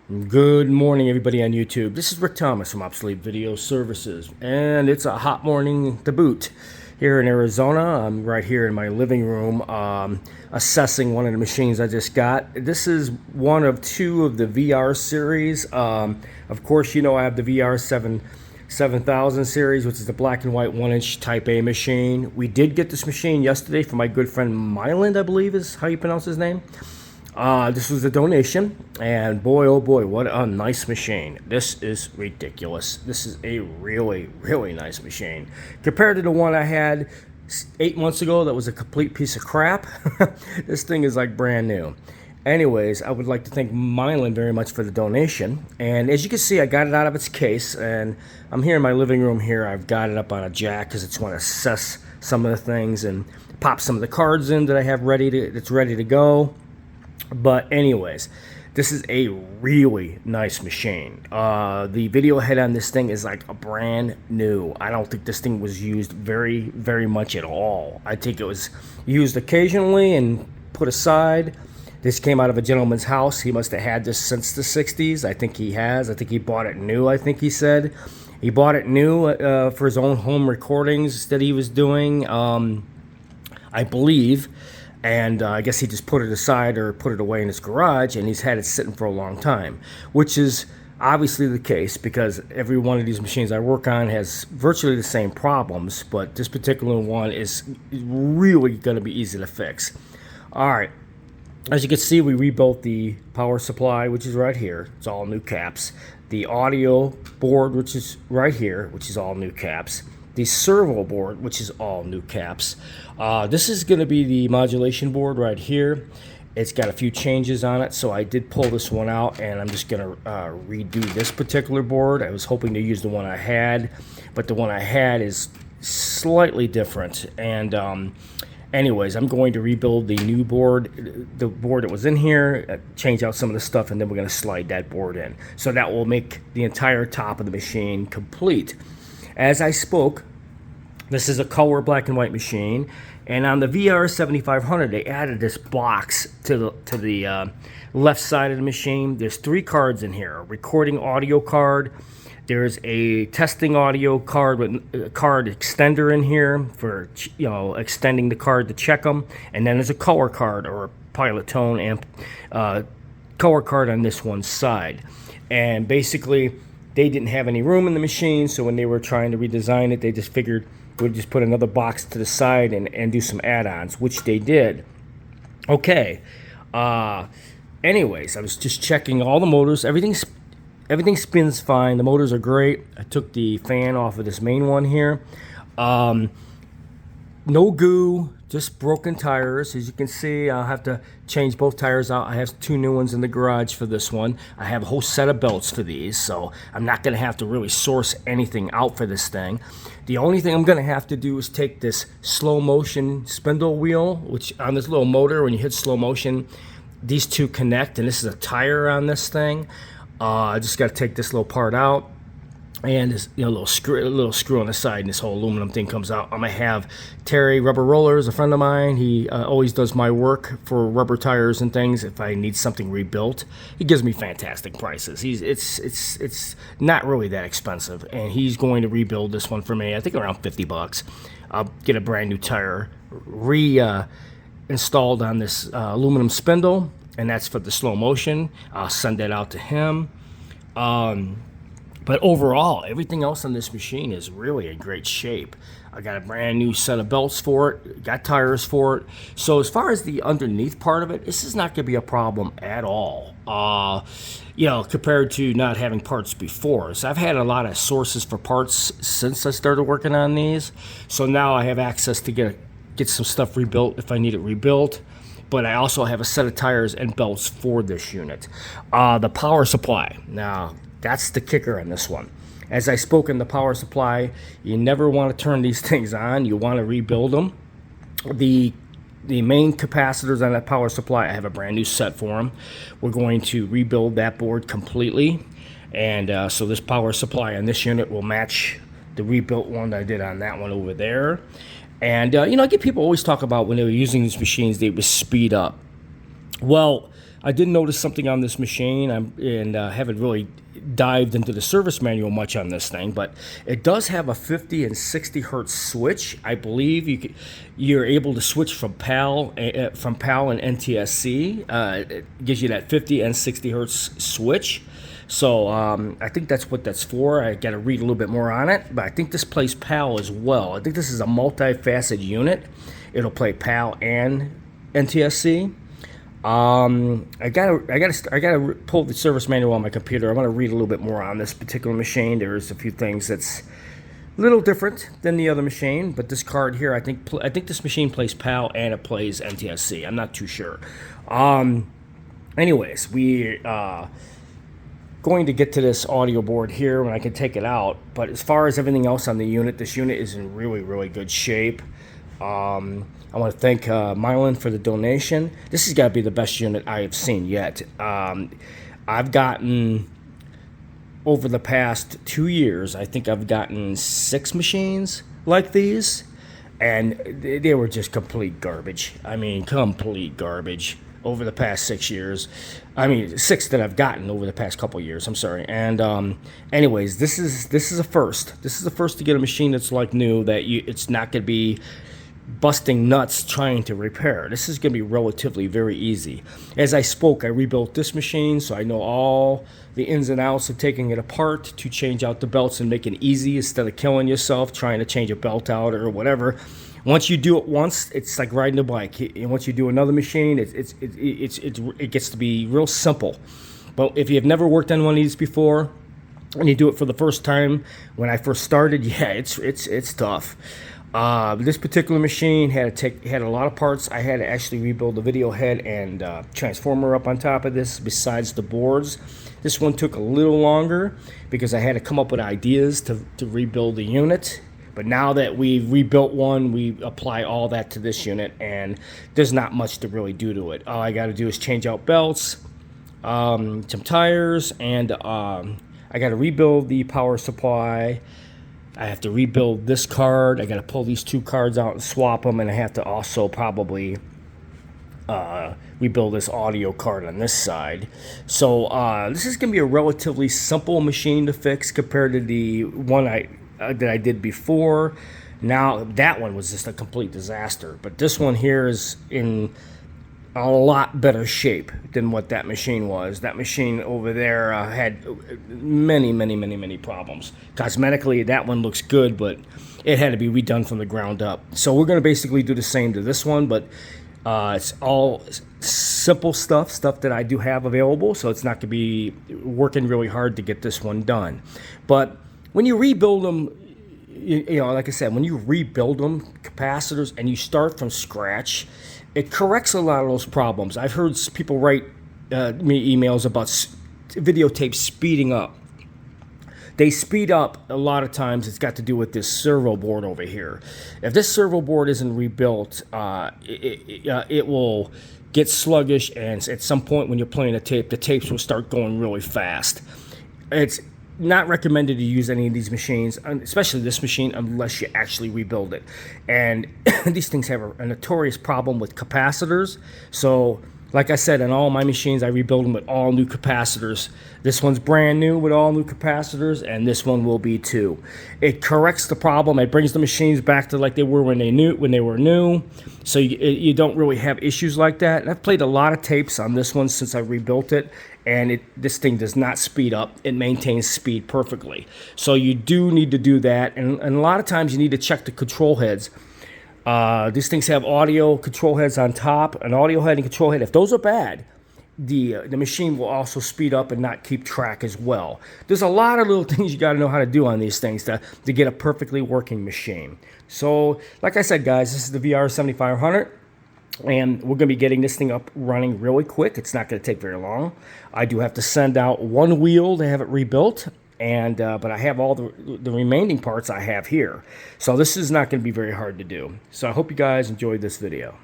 Good morning, everybody on YouTube. This is Rick Thomas from Obsolete Video Services, and it's a hot morning to boot here in Arizona. I'm right here in my living room assessing one of the machines I just got. This is one of two of the VR series. Of course, you know I have the VR-7000 series, which is the black and white 1-inch Type A machine. We did get this machine yesterday from my good friend Myland, I believe is how you pronounce his name. This was a donation, and boy, oh boy, what a nice machine. This is ridiculous. This is a really, really nice machine. Compared to the one I had 8 months ago that was a complete piece of crap, this thing is like brand new. Anyways, I would like to thank Mylan very much for the donation. And as you can see, I got it out of its case, and I'm here in my living room here. I've got it up on a jack because I just want to assess some of the things and pop some of the cards in that I have that's ready to go. But anyways, this is a really nice machine. The video head on this thing is like a brand new. I don't think this thing was used very, very much at all. I think it was used occasionally and put aside. This came out of a gentleman's house. He must have had this since the 60s. I think he has. I think he bought it new, I think he said. He bought it new for his own home recordings that he was doing, I believe. And I guess he just put it aside or put it away in his garage, and he's had it sitting for a long time, which is obviously the case because every one of these machines I work on has virtually the same problems, but this particular one is really going to be easy to fix. All right. As you can see, we rebuilt the power supply, which is right here. It's all new caps. The audio board, which is right here, which is all new caps. The servo board, which is all new caps. This is going to be the modulation board right here. It's got a few changes on it, so I did pull this one out, and I'm just going to redo this particular board. I was hoping to use the one I had, but the one I had is slightly different. And anyways, I'm going to rebuild the new board, the board that was in here, change out some of the stuff, and then we're going to slide that board in. So that will make the entire top of the machine complete. As I spoke, this is a color black and white machine, and on the VR-7500 they added this box to the left side of the machine. There's 3 cards in here: a recording audio card, there's a testing audio card with a card extender in here for extending the card to check them, and then there's a color card or a pilot tone amp color card on this one side. And basically they didn't have any room in the machine, so when they were trying to redesign it, they just figured we'd just put another box to the side and do some add-ons, which they did. Okay. Anyways, I was just checking all the motors. Everything spins fine. The motors are great. I took the fan off of this main one here. No goo, just broken tires. As you can see, I'll have to change both tires out. I have 2 new ones in the garage for this one. I have a whole set of belts for these, so I'm not going to have to really source anything out for this thing. The only thing I'm going to have to do is take this slow motion spindle wheel, which on this little motor, when you hit slow motion, these two connect, and this is a tire on this thing. I just got to take this little part out. And this little screw on the side, and this whole aluminum thing comes out. I'm gonna have Terry Rubber Rollers, a friend of mine. He always does my work for rubber tires and things. If I need something rebuilt, he gives me fantastic prices. It's not really that expensive, and he's going to rebuild this one for me. I think around $50. I'll get a brand new tire installed on this aluminum spindle, and that's for the slow motion. I'll send that out to him. But overall, everything else on this machine is really in great shape. I got a brand new set of belts for it, got tires for it. So as far as the underneath part of it, this is not going to be a problem at all. Compared to not having parts before. So I've had a lot of sources for parts since I started working on these. So now I have access to get some stuff rebuilt if I need it rebuilt. But I also have a set of tires and belts for this unit. The power supply. Now, that's the kicker on this one. As I spoke in the power supply, you never want to turn these things on. You want to rebuild them. The main capacitors on that power supply, I have a brand new set for them. We're going to rebuild that board completely. And so this power supply on this unit will match the rebuilt one that I did on that one over there. And, I get people always talk about when they were using these machines, they would speed up. Well, I did notice something on this machine, and haven't really dived into the service manual much on this thing, but it does have a 50 and 60 hertz switch. I believe you're able to switch from PAL and NTSC. It gives you that 50 and 60 hertz switch. So I think that's what that's for. I got to read a little bit more on it, but I think this plays PAL as well. I think this is a multi-faceted unit. It'll play PAL and NTSC. I gotta pull the service manual on my computer. I'm gonna read a little bit more on this particular machine. There's a few things that's a little different than the other machine, but this card here, I think this machine plays PAL and it plays NTSC. I'm not too sure. Anyways, we going to get to this audio board here when I can take it out. But as far as everything else on the unit, this unit is in really, really good shape. I want to thank Mylan for the donation. This has got to be the best unit I have seen yet. I've gotten, over the past 2 years, I think I've gotten 6 machines like these, and they were just complete garbage. I mean, complete garbage over the past 6 years. I mean, 6 that I've gotten over the past couple years. I'm sorry. And anyways, this is a first. This is the first to get a machine that's like new, that it's not going to be busting nuts trying to repair. This is going to be relatively very easy. As I spoke, I rebuilt this machine, so I know all the ins and outs of taking it apart to change out the belts and make it easy instead of killing yourself trying to change a belt out or whatever. Once you do it once, it's like riding a bike. And once you do another machine, it gets to be real simple. But if you've never worked on one of these before and you do it for the first time, when I first started, yeah, it's tough. This particular machine had a lot of parts. I had to actually rebuild the video head and transformer up on top of this besides the boards. This one took a little longer because I had to come up with ideas to rebuild the unit. But now that we've rebuilt one, we apply all that to this unit, and there's not much to really do to it. All I got to do is change out belts, some tires, and I got to rebuild the power supply. I have to rebuild this card. I got to pull these 2 cards out and swap them, and I have to also probably rebuild this audio card on this side. So this is going to be a relatively simple machine to fix compared to the one that I did before. Now, that one was just a complete disaster, but this one here is in a lot better shape than what that machine was. That machine over there had many problems. Cosmetically, that one looks good, but it had to be redone from the ground up. So we're going to basically do the same to this one, but it's all simple stuff that I do have available, so it's not going to be working really hard to get this one done. But when you rebuild them, you know, like I said, when you rebuild them, capacitors, and you start from scratch, it corrects a lot of those problems. I've heard people write me emails about videotapes speeding up. They speed up a lot of times. It's got to do with this servo board over here. If this servo board isn't rebuilt, it will get sluggish, and at some point when you're playing a tape, the tapes will start going really fast. It's not recommended to use any of these machines, especially this machine, unless you actually rebuild it. And these things have a notorious problem with capacitors. So, like I said, in all my machines, I rebuild them with all new capacitors. This one's brand new with all new capacitors, and this one will be too. It corrects the problem. It brings the machines back to like they were when they were new. So you don't really have issues like that. And I've played a lot of tapes on this one since I rebuilt it, and this thing does not speed up. It maintains speed perfectly. So you do need to do that, and a lot of times you need to check the control heads. These things have audio control heads on top, an audio head and control head. If those are bad, the machine will also speed up and not keep track as well. There's a lot of little things you got to know how to do on these things to get a perfectly working machine. So, like I said, guys, this is the VR-7500. And we're going to be getting this thing up running really quick. It's not going to take very long. I do have to send out one wheel to have it rebuilt, and but I have all the remaining parts I have here. So this is not going to be very hard to do. So I hope you guys enjoyed this video.